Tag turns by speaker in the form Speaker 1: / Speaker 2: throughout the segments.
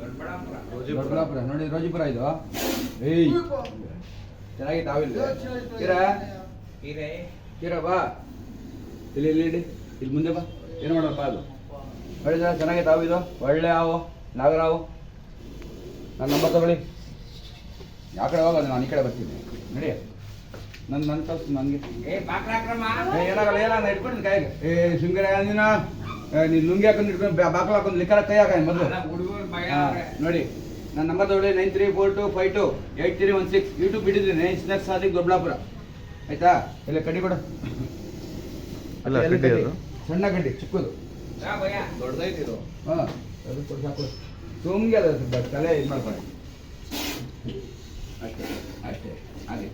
Speaker 1: ದೊಡ್ಡಬಳ್ಳಾಪುರ ನೋಡಿ, ರೋಜಿಪುರ ಇದು. ಏಯ್ ಚೆನ್ನಾಗಿ ತಾವಿಲ್ಲ ಕೀರ ಬಾ, ಇಲ್ಲಿ ಇಲ್ಲಿ ಇಡಿ, ಇಲ್ಲಿ ಮುಂದೆ ಬಾ. ಏನು ಮಾಡೋಣಪ್ಪ ಅದು ನೋಡಿದ ಚೆನ್ನಾಗಿ ತಾವಿದು, ಒಳ್ಳೆ ಹಾವು ನಾಗರಾವು. ನನ್ನ ನಂಬರ್ ತಗೊಳ್ಳಿ. ಯಾವ ಕಡೆ ಹೋಗೋದು, ನಾನು ಈ ಕಡೆ ಬರ್ತೀನಿ ನಡಿ. ನನ್ನ ಕಲ್ಸು ನನಗೆ ಏನಾಗಲ್ಲ, ಏನಾಗಲ್ಲ ಇಟ್ಕೊಂಡು ಕಾಯಿಗೆ. ಶೃಂಗಾರ ನೀನು ಲುಂಗಿ ಹಾಕೊಂಡು ಇಟ್ಕೊಂಡು ಬಾಕಲು ಹಾಕೊಂಡು ಲಿಕ್ಕರ ಕೈ ಹಾಕ ಮೊದಲು. ನೋಡಿ ನನ್ನ ನಂಬರ್ ತಗೊಳ್ಳಿ, 9342528316. ಯೂಟ್ಯೂಬ್ ಬಿಟ್ಟಿದ್ದೀನಿ, ಸ್ನ್ಯಾಕ್ಸ್ ಸಾದಿಕ್ ದೊಡ್ಡಬಳ್ಳಾಪುರ. ಆಯ್ತಾ? ಇಲ್ಲ ಕಡ್ಡಿ ಕೊಡು. ಸಣ್ಣ ಕಡ್ಡಿ, ಚಿಕ್ಕದು
Speaker 2: ದೊಡ್ಡದೈತಿದು.
Speaker 1: ಹಾಂ ಅದು ಕೊಡು ಸಾಕು. ಸುಮ್ಗೆ ಅದ ತಲೆ ಇದು ಮಾಡ್ಕೊಳ್ಳಿ ಅಷ್ಟೇ ಅಷ್ಟೇ. ಹಾಗೆ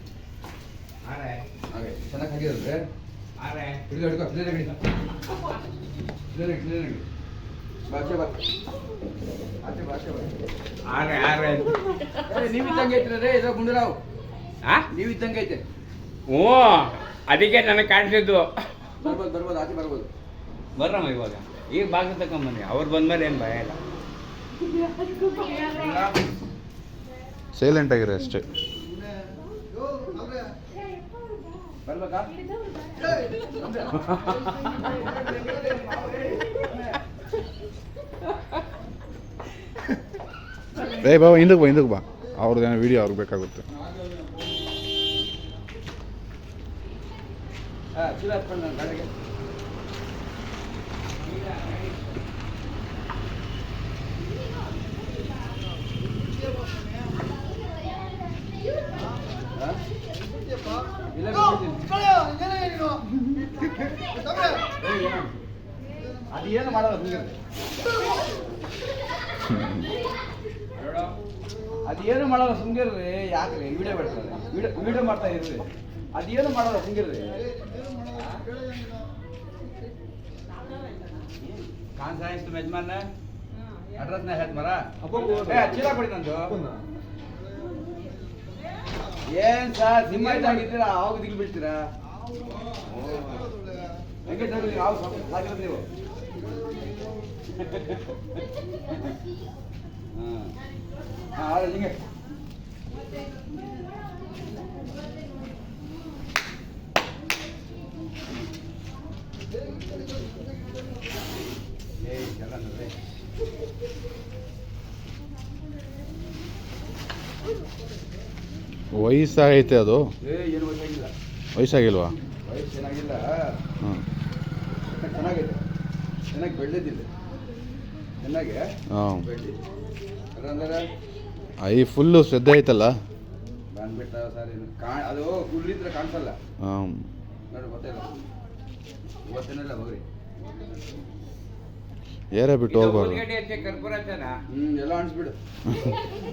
Speaker 1: ಹಾಗೆ ಚೆನ್ನಾಗಿ ಹಾಕಿದ್ರೆ ಹಿಡಿದು ಹಿಡ್ಕೊ. ಕ್ಲೀನ್ ಹಿಡಿ, ಕ್ಲೀನ್ ಹಿಡಿ. ಭಾಷೆ ಬಾ, ಆಚೆ ಭಾಷೆ ಬಾ. ನೀವಿದ್ದಂಗೆ ಐತ್ರಿ ಇದು ಗುಂಡೂರಾವ್. ನೀವಿದ್ದಂಗೆ ಐತೆ.
Speaker 3: ಓ ಅದಕ್ಕೆ ನನಗೆ ಕಾಣಿಸಿದ್ದು.
Speaker 1: ಬರ್ಬೋದು ಬರ್ಬೋದು, ಆಚೆ ಬರ್ಬೋದು.
Speaker 3: ಬರ್ರಮ್ಮ ಇವಾಗ ಈಗ ಬಾಗಿಲು ತಗೊಂಬನ್ನಿ. ಅವ್ರು ಬಂದ್ಮೇಲೆ ಏನು ಭಯ ಇಲ್ಲ.
Speaker 2: ಸೈಲೆಂಟ್ ಆಗಿರಿ ಅಷ್ಟೇ.
Speaker 1: ಬರ್ಬೇಕಾ?
Speaker 2: ಏ ಬಾಬಾ ಹಿಂದಕ್ಕೆ ಬಾ. ಅವ್ರದ್ದೇನೋ ವಿಡಿಯೋ ಅವ್ರಿಗೆ ಬೇಕಾಗುತ್ತೆ.
Speaker 1: ಚೀಲ ಹತ್ಕೊಂಡು ನನ್ನ ಗಾಡಿಗೆ. ಅದೇನು ಮಾಡಲ್ಲ ಸುಂಗಿರ್ರಿ, ಅದೇನು ಮಾಡಲ್ಲ ಸುಂಗಿರ್ರಿ. ಯಾಕ್ರಿ ವಿಡಿಯೋ ಬಿಡ್ತಾರೆ, ವಿಡಿಯೋ ಮಾಡ್ತಾ ಇರ್ರಿ. ಅದೇನು ಮಾಡಲ್ಲ ಸುಂಗಿರ್ರಿ. ಕಾನ್ ಸಾಯಿಸ್ತು ಮೆಜ್ಮಾನ ಅಡ್ರೆಸ್ನ ಹೇಳ್ತ ಮರ. ಚೀಲ ಕೊಡಿ ನಂದು. ಏನ್ ಸರ್ ಸಿಂಹ ಇದ್ದಾಗಿದ್ದೀರಾ, ಆವಾಗ ದಿಗ್ಲು ಬೀಳ್ತೀರಾ? ಹೆಂಗೆ ತಗೊಳ್ಳಿ ನೀವು, ಆವು ಸಾಕಿರೋದು ನೀವು. ಹಾಂ ಹಾಂ ಹಿಂಗೆ
Speaker 2: ವಯಸ್ಸಾಗೈತೆ ಅದು.
Speaker 1: ಏನು ವಯಸ್ಸಾಗಿಲ್ಲ.
Speaker 2: ವಯಸ್ಸಾಗಿಲ್ವಾ?
Speaker 1: ವಯಸ್ಸು ಚೆನ್ನಾಗಿಲ್ಲ.
Speaker 2: ಹಾಂ
Speaker 1: ಚೆನ್ನಾಗೈತೆ, ಚೆನ್ನಾಗಿ ಬೆಳೆದಿಲ್ಲ, ಚೆನ್ನಾಗಿ
Speaker 2: ಹಾಂ.
Speaker 1: ಬೆಳ್ಳಿ ಅದಂದ್ರೆ
Speaker 2: ಐ ಫುಲ್ಲು ಶ್ರದ್ಧೆ ಐತಲ್ಲ.
Speaker 1: ಬಂದ್ಬಿಟ್ಟ ಸರ್ ಏನು ಅದು ಹುಲ್ಲಿದ್ರೆ ಕಾಣಿಸಲ್ಲ.
Speaker 2: ಹಾಂ
Speaker 1: ನೋಡಿ ಗೊತ್ತಿಲ್ಲ, ಇವತ್ತೇನೆಲ್ಲ ಹೋಗ್ರಿ.
Speaker 2: ಏರೇ ಬಿಟ್ಟು ಹೋಗ್ಬಾರ್ದು.
Speaker 3: ಕರ್ಪೂರ
Speaker 1: ಎಲ್ಲ ಅಣಿಸ್ಬಿಡು,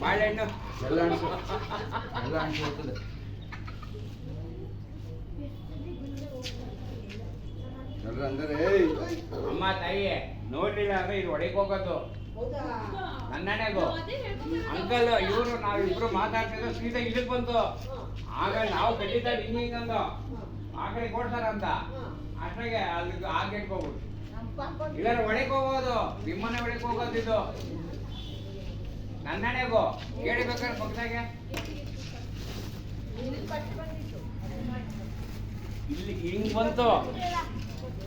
Speaker 3: ಬಾಳೆಹಣ್ಣು
Speaker 1: ಎಲ್ಲ ಅಣಿಸು, ಎಲ್ಲ ಅಣಿಸಿ ಹೋಗ್ತದೆ. ಎಲ್ಲ ಅಂದರೆ
Speaker 3: ಅಮ್ಮ ತಾಯಿ ನೋಡ್ಲಿಲ್ಲ ಅಂದ್ರೆ ಇದು ಹೊಡೆಗೆ ಹೋಗೋದು. ನನ್ನನೆಗೂ ಅಂಕಲ್ ಇವರು ನಾವಿಬ್ರು ಮಾತಾಡ್ತಿದ್ರು, ಸೀದಾ ಇದಕ್ಕೆ ಬಂತು. ಆಗ ನಾವು ಖಂಡಿತ ಹಿಂಗಂದು ಆ ಕಡೆ ಕೊಡ್ತಾರ ಅಂತ ಅಷ್ಟಾಗೆ ಅಲ್ಲಿ ಆ ಗೇಟ್ಗೆ ಹೋಗ್ಬಿಟ್ಟು ಇಲ್ಲಾರ ಹೊಡೆಗೆ ಹೋಗೋದು, ನಿಮ್ಮನೆ ಹೊಡೆಗೆ ಹೋಗೋದು. ಇದು ನನ್ನನೆಗೂ ಕೇಳಬೇಕಾದ್ರೆ ಪಕ್ಕದಾಗೆ ಇಲ್ಲಿ ಹಿಂಗ್ ಬಂತು.